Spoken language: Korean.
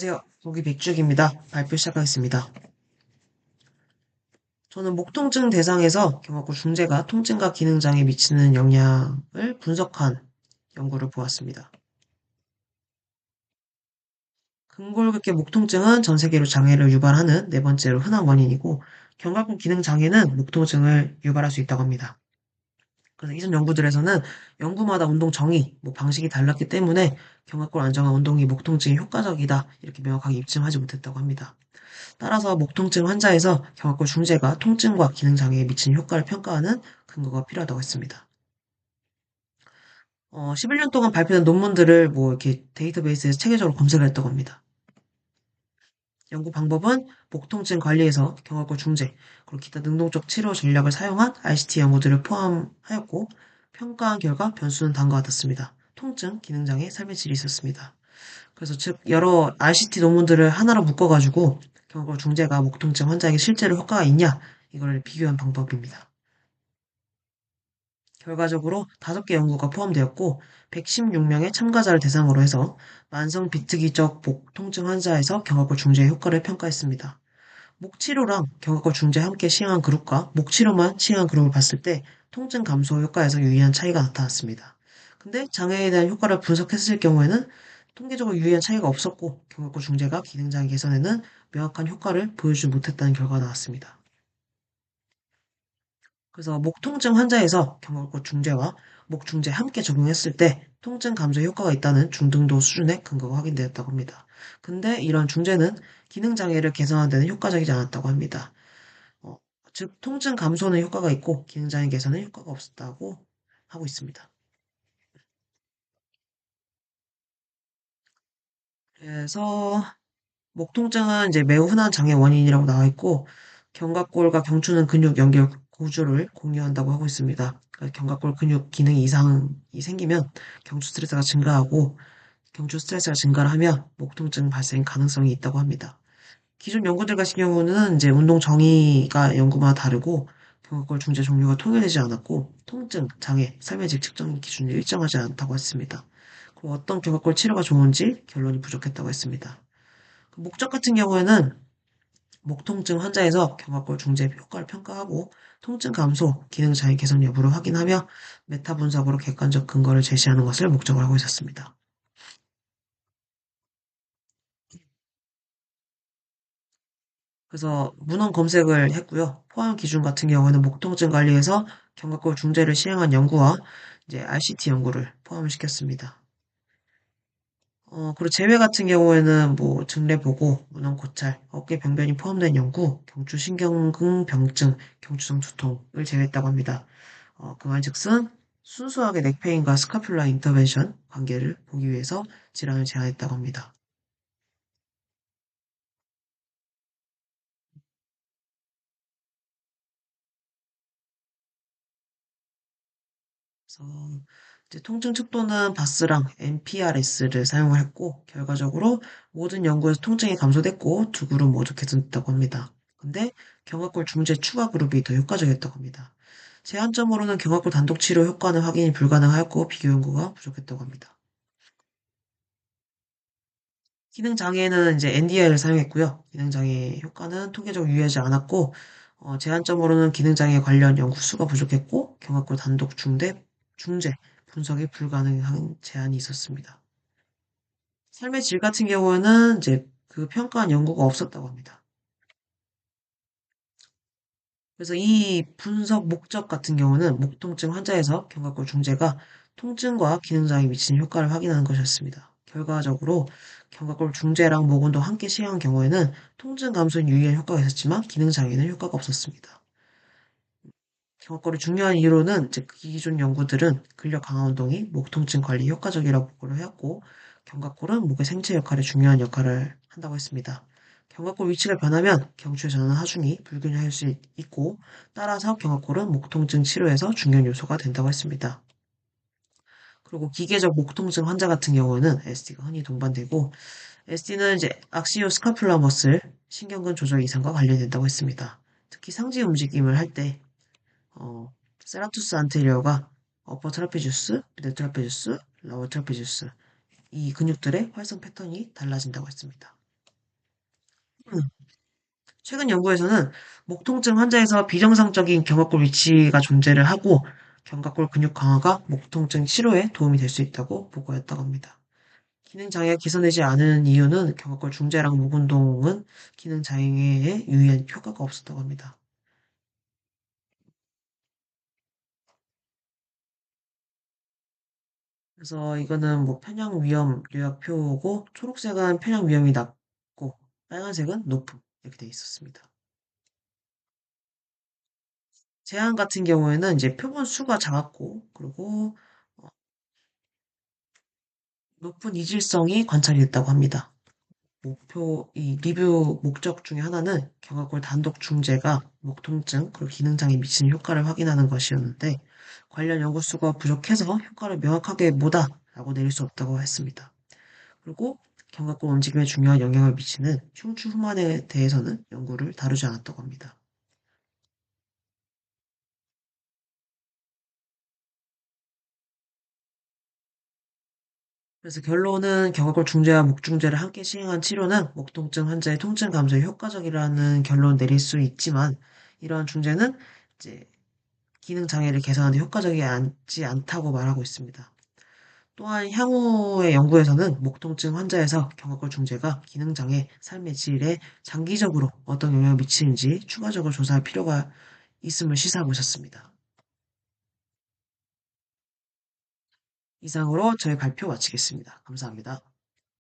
안녕하세요. 보기 백주기입니다. 발표 시작하겠습니다. 저는 목통증 대상에서 경화골 중재가 통증과 기능장애에 미치는 영향을 분석한 연구를 보았습니다. 근골격계 목통증은 전 세계로 장애를 유발하는 네 번째로 흔한 원인이고 견갑골 기능장애는 목통증을 유발할 수 있다고 합니다. 그래서 이전 연구들에서는 연구마다 운동 정의, 방식이 달랐기 때문에 견갑골 안정화 운동이 목통증에 효과적이다 이렇게 명확하게 입증하지 못했다고 합니다. 따라서 목통증 환자에서 경합골 중재가 통증과 기능장애에 미친 효과를 평가하는 근거가 필요하다고 했습니다. 11년 동안 발표된 논문들을 이렇게 데이터베이스에서 체계적으로 검색을 했다고 합니다. 연구 방법은 목통증 관리에서 경합골 중재, 그리고 기타 능동적 치료 전략을 사용한 RCT 연구들을 포함하였고, 평가한 결과 변수는 다음과 같았습니다. 통증, 기능장애, 삶의 질이 있었습니다. 그래서 즉 여러 RCT 논문들을 하나로 묶어가지고 경합골 중재가 목통증 환자에게 실제로 효과가 있냐 이걸 비교한 방법입니다. 결과적으로 5개 연구가 포함되었고 116명의 참가자를 대상으로 해서 만성 비특이적 목 통증 환자에서 경합골 중재의 효과를 평가했습니다. 목 치료랑 경합골 중재 함께 시행한 그룹과 목 치료만 시행한 그룹을 봤을 때 통증 감소 효과에서 유의한 차이가 나타났습니다. 근데 장애에 대한 효과를 분석했을 경우에는 통계적으로 유의한 차이가 없었고 경합골 중재가 기능장애 개선에는 명확한 효과를 보여주지 못했다는 결과가 나왔습니다. 그래서 목 통증 환자에서 경합골 중재와 목 중재 함께 적용했을 때 통증 감소 효과가 있다는 중등도 수준의 근거가 확인되었다고 합니다. 근데 이런 중재는 기능 장애를 개선하는 데는 효과적이지 않았다고 합니다. 어, 즉 통증 감소는 효과가 있고 기능 장애 개선은 효과가 없었다고 하고 있습니다. 그래서 목 통증은 이제 매우 흔한 장애 원인이라고 나와 있고 견갑골과 경추는 근육 연결 구조를 공유한다고 하고 있습니다. 그러니까 견갑골 근육 기능 이상이 생기면 경추 스트레스가 증가하고 경추 스트레스가 증가를 하면 목 통증 발생 가능성이 있다고 합니다. 기존 연구들 같은 경우는 이제 운동 정의가 연구마다 다르고 견갑골 중재 종류가 통일되지 않았고 통증, 장애, 삶의 질 측정 기준이 일정하지 않다고 했습니다. 그리고 어떤 견갑골 치료가 좋은지 결론이 부족했다고 했습니다. 목적 같은 경우에는 목 통증 환자에서 견갑골 중재 효과를 평가하고 통증 감소, 기능 장애 개선 여부를 확인하며 메타 분석으로 객관적 근거를 제시하는 것을 목적으로 하고 있었습니다. 그래서 문헌 검색을 했고요. 포함 기준 같은 경우에는 목 통증 관리에서 견갑골 중재를 시행한 연구와 이제 RCT 연구를 포함시켰습니다. 그리고 제외 같은 경우에는 증례 보고, 문헌 고찰, 어깨 병변이 포함된 연구, 경추신경근 병증, 경추성 두통을 제외했다고 합니다. 그 말즉슨 순수하게 넥페인과 스카퓰라 인터벤션 관계를 보기 위해서 질환을 제한했다고 합니다. 그래서 이제 통증 척도는 바스랑 NPRS를 사용을 했고 결과적으로 모든 연구에서 통증이 감소됐고 두 그룹 모두 개선됐다고 합니다. 근데 경합골 중재 추가 그룹이 더 효과적이었다고 합니다. 제한점으로는 경합골 단독 치료 효과는 확인이 불가능하였고 비교 연구가 부족했다고 합니다. 기능 장애는 이제 NDI를 사용했고요. 기능 장애 효과는 통계적으로 유의하지 않았고 제한점으로는 기능 장애 관련 연구 수가 부족했고 경합골 단독 중재 분석이 불가능한 제한이 있었습니다. 삶의 질 같은 경우는 이제 그 평가한 연구가 없었다고 합니다. 그래서 이 분석 목적 같은 경우는 목통증 환자에서 견갑골 중재가 통증과 기능장애에 미치는 효과를 확인하는 것이었습니다. 결과적으로 견갑골 중재랑 목운동 함께 시행한 경우에는 통증 감소에 유의한 효과가 있었지만 기능장애에는 효과가 없었습니다. 견갑골의 중요한 이유로는 이제 그 기존 연구들은 근력 강화 운동이 목 통증 관리에 효과적이라고 보고를 해왔고 견갑골은 목의 생체 역할에 중요한 역할을 한다고 했습니다. 견갑골 위치가 변하면 경추의 전원 하중이 불균형할 수 있고 따라서 견갑골은 목 통증 치료에서 중요한 요소가 된다고 했습니다. 그리고 기계적 목 통증 환자 같은 경우는 SD가 흔히 동반되고 SD는 이제 악시오 스카퓰라 머슬 신경근 조절 이상과 관련된다고 했습니다. 특히 상지 움직임을 할때 세라투스 안테리어가 어퍼 트라페주스, 미들 트라페주스, 로어 트라페주스 이 근육들의 활성 패턴이 달라진다고 했습니다. 음, 최근 연구에서는 목 통증 환자에서 비정상적인 견갑골 위치가 존재를 하고 견갑골 근육 강화가 목 통증 치료에 도움이 될 수 있다고 보고했다고 합니다. 기능 장애가 개선되지 않은 이유는 견갑골 중재랑 목 운동은 기능 장애에 유의한 효과가 없었다고 합니다. 그래서 이거는 뭐 편향 위험 요약표고 초록색은 편향 위험이 낮고 빨간색은 높음 이렇게 돼 있었습니다. 제한 같은 경우에는 이제 표본 수가 작았고 그리고 어, 높은 이질성이 관찰됐다고 합니다. 이 리뷰 목적 중에 하나는 견갑골 단독 중재가 목 통증 그리고 기능장애 미치는 효과를 확인하는 것이었는데 관련 연구 수가 부족해서 효과를 명확하게 못다라고 내릴 수 없다고 했습니다. 그리고 견갑골 움직임에 중요한 영향을 미치는 흉추 후만에 대해서는 연구를 다루지 않았다고 합니다. 그래서 결론은 견갑골 중재와 목 중재를 함께 시행한 치료는 목 통증 환자의 통증 감소에 효과적이라는 결론 내릴 수 있지만 이러한 중재는 이제 기능 장애를 개선하는 데 효과적이지 않다고 말하고 있습니다. 또한 향후의 연구에서는 목 통증 환자에서 견갑골 중재가 기능 장애, 삶의 질에 장기적으로 어떤 영향을 미치는지 추가적으로 조사할 필요가 있음을 시사하고 있었습니다. 이상으로 저희 발표 마치겠습니다. 감사합니다.